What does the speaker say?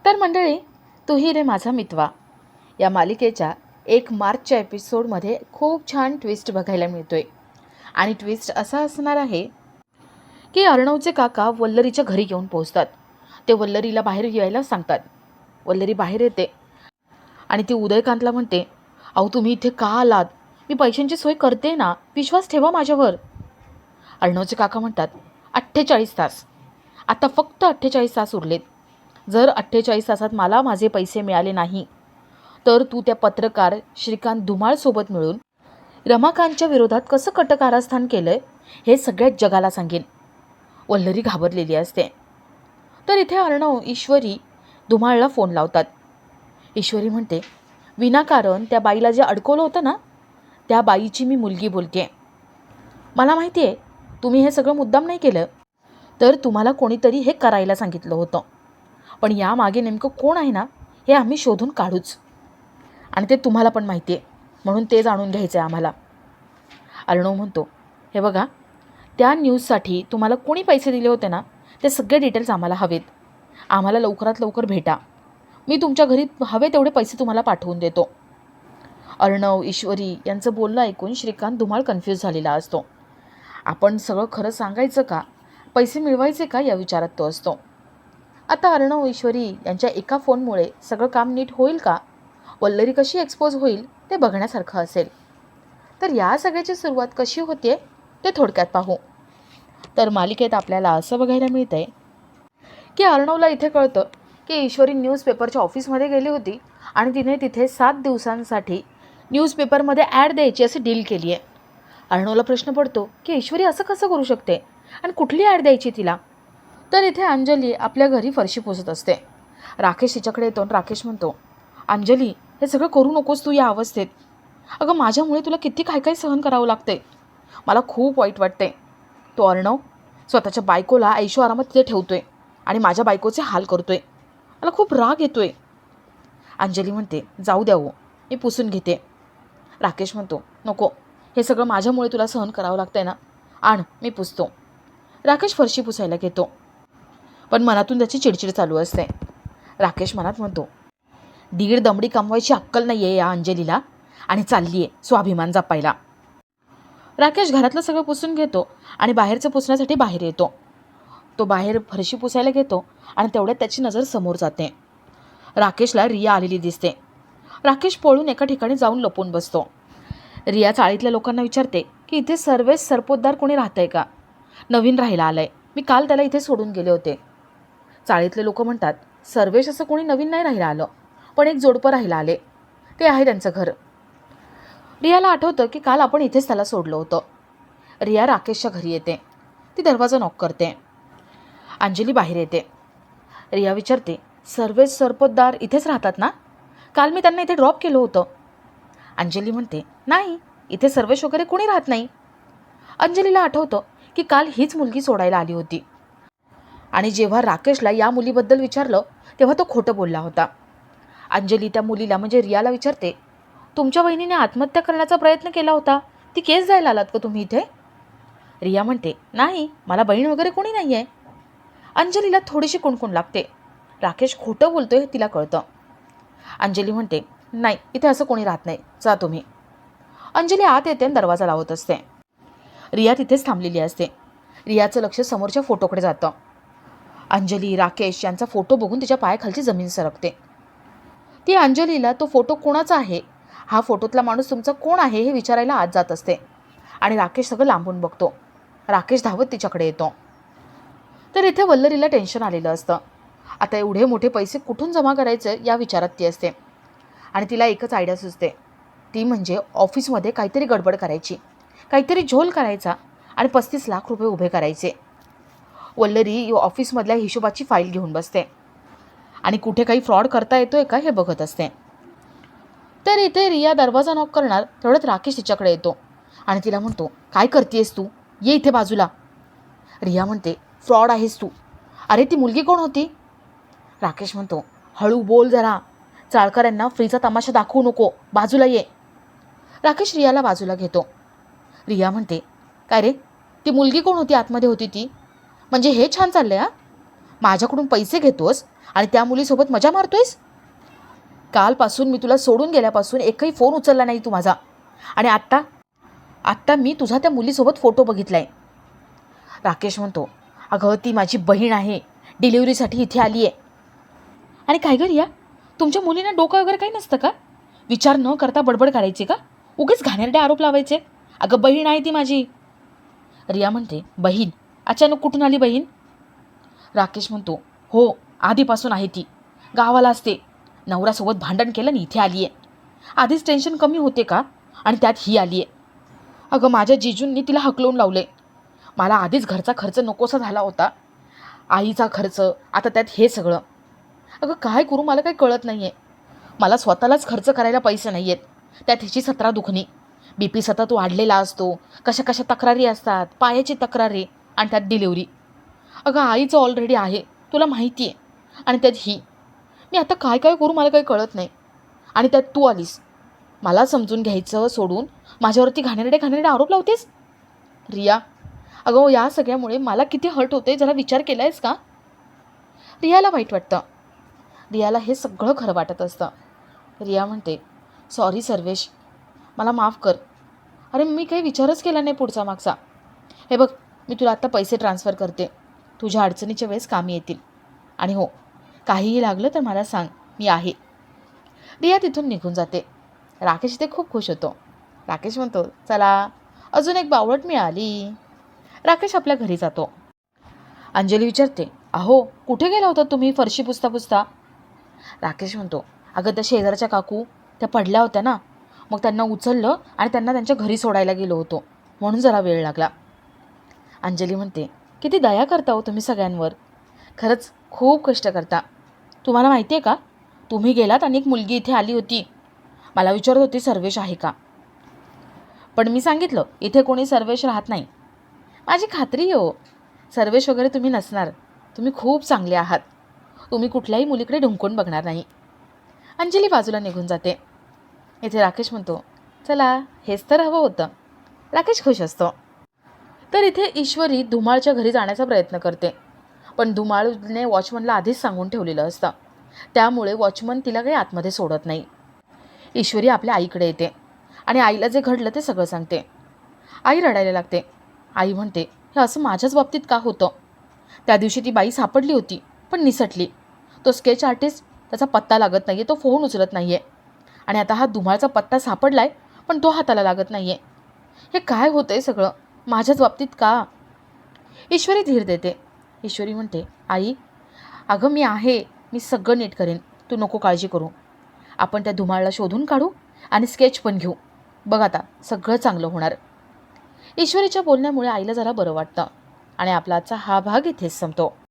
तर मंडळी, तूही रे माझा मितवा या मालिकेच्या 1 मार्चच्या एपिसोडमध्ये खूप छान ट्विस्ट बघायला मिळतोय. आणि ट्विस्ट असा असणार आहे की अर्णवचे काका वल्लरीच्या घरी येऊन पोहोचतात. ते वल्लरीला बाहेर यायला सांगतात. वल्लरी बाहेर येते आणि ती उदयकांतला म्हणते, अहो तुम्ही इथे का आलात? मी पैशांची सोय करते ना, विश्वास ठेवा माझ्यावर. अर्णवचे काका म्हणतात, 48 तास, आता फक्त 48 तास उरलेत. जर 48 तासात मला माझे पैसे मिळाले नाही तर तू त्या पत्रकार श्रीकांत धुमाळसोबत मिळून रमाकांतच्या विरोधात कसं कटकारस्थान केलंय हे सगळ्याच जगाला सांगेन. वल्लरी घाबरलेली असते. तर इथे अर्णव ईश्वरी धुमाळला फोन लावतात. ईश्वरी म्हणते, विनाकारण त्या बाईला जे अडकवलं होतं ना, त्या बाईची मी मुलगी बोलते. मला माहिती आहे तुम्ही हे सगळं मुद्दाम नाही केलं, तर तुम्हाला कोणीतरी हे करायला सांगितलं होतं. पण यामागे नेमकं कोण आहे ना, हे आम्ही शोधून काढूच. आणि ते तुम्हाला पण माहिती आहे, म्हणून ते जाणून घ्यायचं आहे आम्हाला. अर्णव म्हणतो, हे बघा, त्या न्यूजसाठी तुम्हाला कोणी पैसे दिले होते ना, ते सगळे डिटेल्स आम्हाला हवेत. आम्हाला लवकरात लवकर भेटा. मी तुमच्या घरी हवे तेवढे पैसे तुम्हाला पाठवून देतो. अर्णव, ईश्वरी यांचं बोलणं ऐकून श्रीकांत धुमाळ कन्फ्यूज झालेला असतो. आपण सगळं खरं सांगायचं का, पैसे मिळवायचे का, या विचारात तो असतो. आता अर्णव, ईश्वरी यांच्या एका फोनमुळे सगळं काम नीट होईल का, वल्लरी कशी एक्सपोज होईल ते बघण्यासारखं असेल. तर या सगळ्याची सुरुवात कशी होते ते थोडक्यात पाहू. तर मालिकेत आपल्याला असं बघायला मिळतंय की अर्णवला इथे कळतं की ईश्वरी न्यूजपेपरच्या ऑफिसमध्ये गेली होती आणि तिने तिथे 7 दिवसांसाठी न्यूजपेपरमध्ये ॲड द्यायची अशी डील केली आहे. अर्णवला प्रश्न पडतो की ईश्वरी असं कसं करू शकते आणि कुठली ॲड द्यायची तिला. तर इथे अंजली आपल्या घरी फरशी पुसत असते. राकेश तिच्याकडे येतो आणि राकेश म्हणतो, अंजली, हे सगळं करू नकोस तू या अवस्थेत. अगं माझ्यामुळे तुला किती काय काय सहन करावं लागते. मला खूप वाईट वाटते. तो अर्णव स्वतःच्या बायकोला ऐशो आरामात तिथे ठेवतोय आणि माझ्या बायकोचे हाल करतोय. मला खूप राग येतोय. अंजली म्हणते, जाऊ द्या हो, मी पुसून घेते. राकेश म्हणतो, नको, हे सगळं माझ्यामुळे तुला सहन करावं लागतंय ना, आण मी पुसतो. राकेश फरशी पुसायला घेतो, पण मनातून त्याची चिडचिड चालू असते. राकेश मनात म्हणतो, 1.5 दमडी कमवायची अक्कल नाही आहे या अंजलीला आणि चालली आहे स्वाभिमान जपायला. राकेश घरातलं सगळं पुसून घेतो आणि बाहेरचं पुसण्यासाठी बाहेर येतो. तो बाहेर फरशी पुसायला घेतो आणि तेवढ्यात त्याची नजर समोर जाते. राकेशला रिया आलेली दिसते. राकेश पळून एका ठिकाणी जाऊन लपून बसतो. रिया चाळीतल्या लोकांना विचारते की इथे सर्वेश सरपोतदार कोणी राहतंय का, नवीन राहायला आलंय, मी काल त्याला इथे सोडून गेले होते. चाळीतले लोक म्हणतात, सर्वेश असं कोणी नवीन नाही राहायला आलं, पण एक जोडपं राहायला आले, ते आहे त्यांचं घर. रियाला आठवतं की काल आपण इथेच त्याला सोडलं होतं. रिया राकेशच्या घरी येते. ती दरवाजा नॉक करते. अंजली बाहेर येते. रिया विचारते, सर्वेश सरपोतदार इथेच राहतात ना, काल मी त्यांना इथे ड्रॉप केलं होतं. अंजली म्हणते, नाही, इथे सर्वेश वगैरे कोणी राहत नाही. अंजलीला आठवतं की काल हीच मुलगी सोडायला आली होती आणि जेव्हा राकेशला या मुलीबद्दल विचारलं तेव्हा तो खोटं बोलला होता. अंजली त्या मुलीला म्हणजे रियाला विचारते, तुमच्या वहिनीने आत्महत्या करण्याचा प्रयत्न केला होता, ती केस जायला आलात का तुम्ही इथे. रिया म्हणते, नाही, मला बहीण वगैरे कोणी नाही आहे. अंजलीला थोडीशी कुणकुण लागते. राकेश खोटं बोलतोय हे तिला कळतं. अंजली म्हणते, नाही, इथे असं कोणी राहत नाही, जा तुम्ही. अंजली आत येते आणि दरवाजा लावत असते. रिया तिथेच थांबलेली असते. रियाचं लक्ष समोरच्या फोटोकडे जातं. अंजली, राकेश यांचा फोटो बघून तिच्या पायाखालची जमीन सरकते. ती अंजलीला तो फोटो कोणाचा आहे, हा फोटोतला माणूस तुमचा कोण आहे हे विचारायला आत जात असते. आणि राकेश सगळं लांबून बघतो. राकेश धावत तिच्याकडे येतो. तर इथे वल्लरीला टेन्शन आलेलं असतं. आता एवढे मोठे पैसे कुठून जमा करायचे या विचारात ती असते. आणि तिला एकच आयडिया सुचते, ती म्हणजे ऑफिसमध्ये काहीतरी गडबड करायची, काहीतरी झोल करायचा आणि 35 लाख रुपये उभे करायचे. वल्लरी ऑफिसमधल्या हिशोबाची फाईल घेऊन बसते आणि कुठे काही फ्रॉड करता येतोय का हे बघत असते. तर इथे रिया दरवाजा नॉक करणार तेवढ्यात राकेश तिच्याकडे येतो आणि तिला म्हणतो, काय करतेस तू, ये इथे बाजूला. रिया म्हणते, फ्रॉड आहेस तू. अरे ती मुलगी कोण होती. राकेश म्हणतो, हळू बोल जरा, चाळकऱ्यांना फ्रीचा तमाशा दाखवू नको, बाजूला ये. राकेश रियाला बाजूला घेतो. रिया म्हणते, काय रे, ती मुलगी कोण होती आतमध्ये होती ती, म्हणजे हे छान चाललंय हा. माझ्याकडून पैसे घेतोस आणि त्या मुलीसोबत मजा मारतोयस? कालपासून मी तुला सोडून गेल्यापासून एकही फोन उचलला नाही तू माझा. आणि आत्ता आत्ता मी तुझा त्या मुलीसोबत फोटो बघितला आहे. राकेश म्हणतो, अगं ती माझी बहीण आहे, डिलिव्हरीसाठी इथे आली आहे. आणि काय गं रिया, तुमच्या मुलींना डोकं वगैरे काही नसतं का? विचार न करता बडबड करायची का? उगीच घाणेरडे आरोप लावायचे. अगं बहीण आहे ती माझी. रिया म्हणते, बहीण? अचानक कुठून आली बहीण? राकेश म्हणतो, हो आधीपासून आहे ती. गावाला असते. नवऱ्यासोबत भांडण केलं आणि इथे आली आहे. आधीच टेन्शन कमी होते का? आणि त्यात ही आली आहे. अगं माझ्या जिजूंनी तिला हकलवून लावले. मला आधीच घरचा खर्च नकोसा झाला होता. आईचा खर्च, आता त्यात हे सगळं. अगं काय करू, मला काही कळत नाही आहे. मला स्वतःलाच खर्च करायला पैसे नाही आहेत. त्यात हिची 17 दुखणी. BP सतत वाढलेला असतो. कशा कशा तक्रारी असतात, पायाची तक्रारी आणि त्यात डिलिव्हरी. अगं आईचं ऑलरेडी आहे, तुला माहिती आहे. आणि त्यात ही. मी आता काय काय करू, मला काही कळत नाही. आणि त्यात तू आलीस. मला समजून घ्यायचं सोडून माझ्यावरती घाणेरडे आरोप लावतेस. रिया, अगं या सगळ्यामुळे मला किती हर्ट होते, जरा विचार केला आहेस का? रियाला वाईट वाटतं. रियाला हे सगळं खरं वाटत असतं. रिया म्हणते, सॉरी सर्वेश, मला माफ कर. अरे मी काही विचारच केला नाही पुढचा मागचा. हे बघ, मी तुला आत्ता पैसे ट्रान्सफर करते. तुझ्या अडचणीच्या वेळेस कामी येतील. आणि हो, काहीही लागलं तर मला सांग, मी आहे. रिया तिथून निघून जाते. राकेश इथे खूप खुश होतो. राकेश म्हणतो, चला अजून एक बावळट मिळाली. राकेश आपल्या घरी जातो. अंजली विचारते, अहो कुठे गेला होता तुम्ही फरशी पुसता पुसता? राकेश म्हणतो, अगं त्या शेजारच्या काकू त्या पडल्या होत्या ना, मग त्यांना उचललं आणि त्यांना त्यांच्या घरी सोडायला गेलो होतो, म्हणून जरा वेळ लागला. अंजली म्हणते, किती दया करता हो तुम्ही सगळ्यांवर. खरंच खूप कष्ट करता. तुम्हाला माहिती आहे का, तुम्ही गेलात आणि एक मुलगी इथे आली होती. मला विचारत होती सर्वेश आहे का, पण मी सांगितलं इथे कोणी सर्वेश राहत नाही. माझी खात्री आहे हो, सर्वेश वगैरे तुम्ही नसणार. तुम्ही खूप चांगले आहात. तुम्ही कुठल्याही मुलीकडे ढुंकून बघणार नाही. अंजली बाजूला निघून जाते. इथे राकेश म्हणतो, चला हेच तर हवं होतं. राकेश खुश असतो. तर इथे ईश्वरी धुमाळच्या घरी जाण्याचा प्रयत्न करते, पण धुमाळने वॉचमनला आधीच सांगून ठेवलेलं असतं. त्यामुळे वॉचमन तिला काही आतमध्ये सोडत नाही. ईश्वरी आपल्या आईकडे येते आणि आईला जे घडलं ते सगळं सांगते. आई रडायला लागते. आई म्हणते, हे असं माझ्याच बाबतीत का होतं? त्या दिवशी ती बाई सापडली होती, पण निसटली. तो स्केच आर्टिस्ट, त्याचा पत्ता लागत नाही आहे, तो फोन उचलत नाही आहे. आणि आता हा धुमाळचा पत्ता सापडला आहे, पण तो हाताला लागत नाही आहे. हे काय होतं आहे सगळं माझ्याच बाबतीत का? ईश्वरी धीर देते. ईश्वरी म्हणते, आई अगं मी आहे, मी सगळं नीट करेन, तू नको काळजी करू. आपण त्या धुमाळला शोधून काढू आणि स्केच पण घेऊ. बघ आता सगळं चांगलं होणार. ईश्वरीच्या बोलण्यामुळे आईला जरा बरं वाटतं आणि आपला आजचा हा भाग इथेच संपतो.